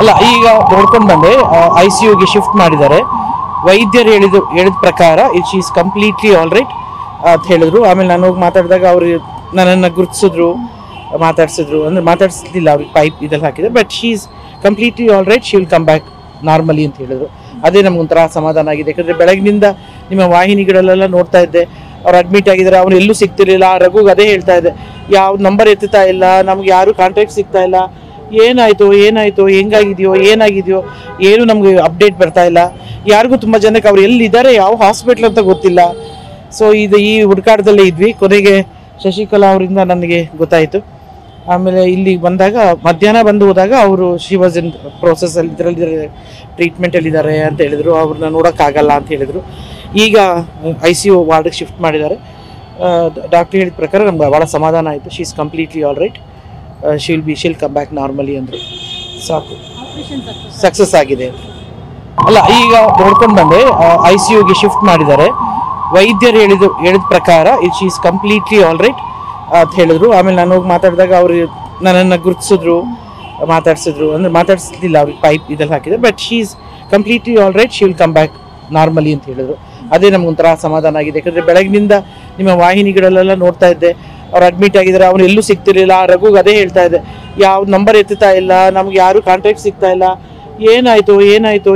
ಅಲ್ಲ ಈಗ ನೋಡ್ಕೊಂಡು ಬಂದೆ ICUಗೆ ಶಿಫ್ಟ್ ಮಾಡಿದ್ದಾರೆ. ವೈದ್ಯರು ಹೇಳಿದ ಪ್ರಕಾರ she is completely all right ಅಂತ ಹೇಳಿದ್ರು. ಆಮೇಲೆ ನಾನು ಹೋಗಿ ಮಾತಾಡಿದಾಗ ಅವರು ನನ್ನನ್ನು ಗುರುತಿಸಿದ್ರು, ಮಾತಾಡ್ಸಿದ್ರು. ಅಂದರೆ ಮಾತಾಡ್ಸಿಲ್ಲ, ಅವ್ರಿಗೆ ಪೈಪ್ ಇದೆಲ್ಲ ಹಾಕಿದ್ರು. But she is completely all right, she will come back normally ಅಂತ ಹೇಳಿದ್ರು. ಅದೇ ನಮಗೊಂಥರ ಸಮಾಧಾನ ಆಗಿದೆ. ಯಾಕಂದರೆ ಬೆಳಗಿನಿಂದ ನಿಮ್ಮ ವಾಹಿನಿಗಳಲ್ಲೆಲ್ಲ ನೋಡ್ತಾ ಇದ್ದೆ, ಅವ್ರು ಅಡ್ಮಿಟ್ ಆಗಿದ್ದಾರೆ, ಅವ್ರು ಎಲ್ಲೂ ಸಿಗ್ತಿರ್ಲಿಲ್ಲ. ರಘುಗೆ ಅದೇ ಹೇಳ್ತಾ ಇದ್ದೆ, ಯಾವ ನಂಬರ್ ಎತ್ತುತ್ತಾ ಇಲ್ಲ, ನಮ್ಗೆ ಯಾರು ಕಾಂಟ್ಯಾಕ್ಟ್ ಸಿಗ್ತಾ ಇಲ್ಲ, ಏನಾಯಿತು ಹೆಂಗಾಗಿದೆಯೋ ಏನಾಗಿದೆಯೋ ಏನು ನಮಗೆ ಅಪ್ಡೇಟ್ ಬರ್ತಾ ಇಲ್ಲ. ಯಾರಿಗೂ ತುಂಬ ಜನಕ್ಕೆ ಅವ್ರು ಎಲ್ಲಿದ್ದಾರೆ, ಯಾವ ಹಾಸ್ಪಿಟ್ಲ್ ಅಂತ ಗೊತ್ತಿಲ್ಲ. ಸೊ ಈ ಹುಡುಕಾಟದಲ್ಲೇ ಇದ್ವಿ. ಕೊನೆಗೆ ಶಶಿಕಲಾ ಅವರಿಂದ ನನಗೆ ಗೊತ್ತಾಯಿತು. ಆಮೇಲೆ ಇಲ್ಲಿಗೆ ಬಂದಾಗ ಮಧ್ಯಾಹ್ನ ಬಂದು ಹೋದಾಗ ಅವರು ಶಿ ವಾಸ್ ಇನ್ ಪ್ರೋಸೆಸ್ಸಲ್ಲಿ ಇದರಲ್ಲಿ ಟ್ರೀಟ್ಮೆಂಟಲ್ಲಿದ್ದಾರೆ ಅಂತ ಹೇಳಿದರು. ಅವ್ರನ್ನ ನೋಡೋಕ್ಕಾಗಲ್ಲ ಅಂತ ಹೇಳಿದರು. ಈಗ ICU ವಾರ್ಡಿಗೆ ಶಿಫ್ಟ್ ಮಾಡಿದ್ದಾರೆ. ಡಾಕ್ಟ್ರ್ ಹೇಳಿದ ಪ್ರಕಾರ ನಮ್ಗೆ ಭಾಳ ಸಮಾಧಾನ ಆಯಿತು. She is completely all right, she'll come back normally ಅಂದರು. ಸಾಕು, ಸಕ್ಸಸ್ ಆಗಿದೆ. ಅಲ್ಲ ಈಗ ನೋಡ್ಕೊಂಡು ಬಂದೆ ICUಗೆ ಶಿಫ್ಟ್ ಮಾಡಿದ್ದಾರೆ. ವೈದ್ಯರು ಹೇಳಿದ ಪ್ರಕಾರ she is completely all right ಅಂತ ಹೇಳಿದ್ರು. ಆಮೇಲೆ ನಾನು ಹೋಗಿ ಮಾತಾಡಿದಾಗ ಅವರು ನನ್ನನ್ನು ಗುರುತಿಸಿದ್ರು, ಮಾತಾಡ್ಸಿದ್ರು. ಅಂದರೆ ಮಾತಾಡ್ಸಿಲ್ಲ, ಅವ್ರಿಗೆ ಪೈಪ್ ಇದೆಲ್ಲ ಹಾಕಿದ್ರು. But she is completely all right, she will come back normally ಅಂತ ಹೇಳಿದ್ರು. ಅದೇ ನಮಗೊಂಥರ ಸಮಾಧಾನ ಆಗಿದೆ. ಯಾಕಂದರೆ ಬೆಳಗಿನಿಂದ ನಿಮ್ಮ ವಾಹಿನಿಗಳಲ್ಲೆಲ್ಲ ನೋಡ್ತಾ ಇದ್ದೆ, ಅವ್ರು ಅಡ್ಮಿಟ್ ಆಗಿದ್ದಾರೆ, ಅವ್ರು ಎಲ್ಲೂ ಸಿಗ್ತಿರ್ಲಿಲ್ಲ. ರಘುಗೆ ಅದೇ ಹೇಳ್ತಾ ಇದ್ದೆ, ಯಾವ ನಂಬರ್ ಎತ್ತುತ್ತಾ ಇಲ್ಲ, ನಮ್ಗೆ ಯಾರು ಕಾಂಟ್ಯಾಕ್ಟ್ ಸಿಗ್ತಾ ಇಲ್ಲ, ಏನಾಯಿತು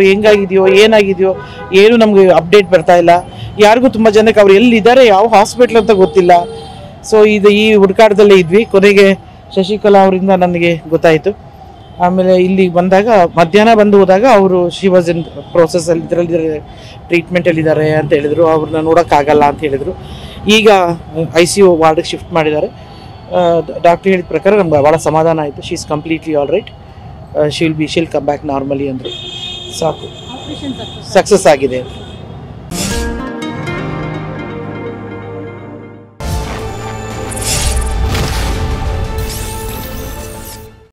ಹೆಂಗಾಗಿದೆಯೋ ಏನಾಗಿದೆಯೋ ಏನು ನಮಗೆ ಅಪ್ಡೇಟ್ ಬರ್ತಾ ಇಲ್ಲ. ಯಾರಿಗೂ ತುಂಬ ಜನಕ್ಕೆ ಅವ್ರು ಎಲ್ಲಿದ್ದಾರೆ, ಯಾವ ಹಾಸ್ಪಿಟ್ಲ್ ಅಂತ ಗೊತ್ತಿಲ್ಲ. ಸೊ ಈ ಹುಡುಕಾಟದಲ್ಲೇ ಇದ್ವಿ. ಕೊನೆಗೆ ಶಶಿಕಲಾ ಅವರಿಂದ ನನಗೆ ಗೊತ್ತಾಯಿತು. ಆಮೇಲೆ ಇಲ್ಲಿಗೆ ಬಂದಾಗ ಮಧ್ಯಾಹ್ನ ಬಂದು ಹೋದಾಗ ಅವರು ಶಿ ವಾಸ್ ಇನ್ ಪ್ರೋಸೆಸ್ಸಲ್ಲಿ ಇದರಲ್ಲಿ ಟ್ರೀಟ್ಮೆಂಟಲ್ಲಿದ್ದಾರೆ ಅಂತ ಹೇಳಿದರು. ಅವ್ರನ್ನ ನೋಡೋಕ್ಕಾಗಲ್ಲ ಅಂತ ಹೇಳಿದರು. ಈಗ ICU ವಾರ್ಡಿಗೆ ಶಿಫ್ಟ್ ಮಾಡಿದ್ದಾರೆ. ಡಾಕ್ಟ್ರ್ ಹೇಳಿದ ಪ್ರಕಾರ ನಮ್ಗೆ ಭಾಳ ಸಮಾಧಾನ ಆಯಿತು. She is completely all right, she'll come back normally ಅಂದರು. ಸಾಕು, ಸಕ್ಸಸ್ ಆಗಿದೆ.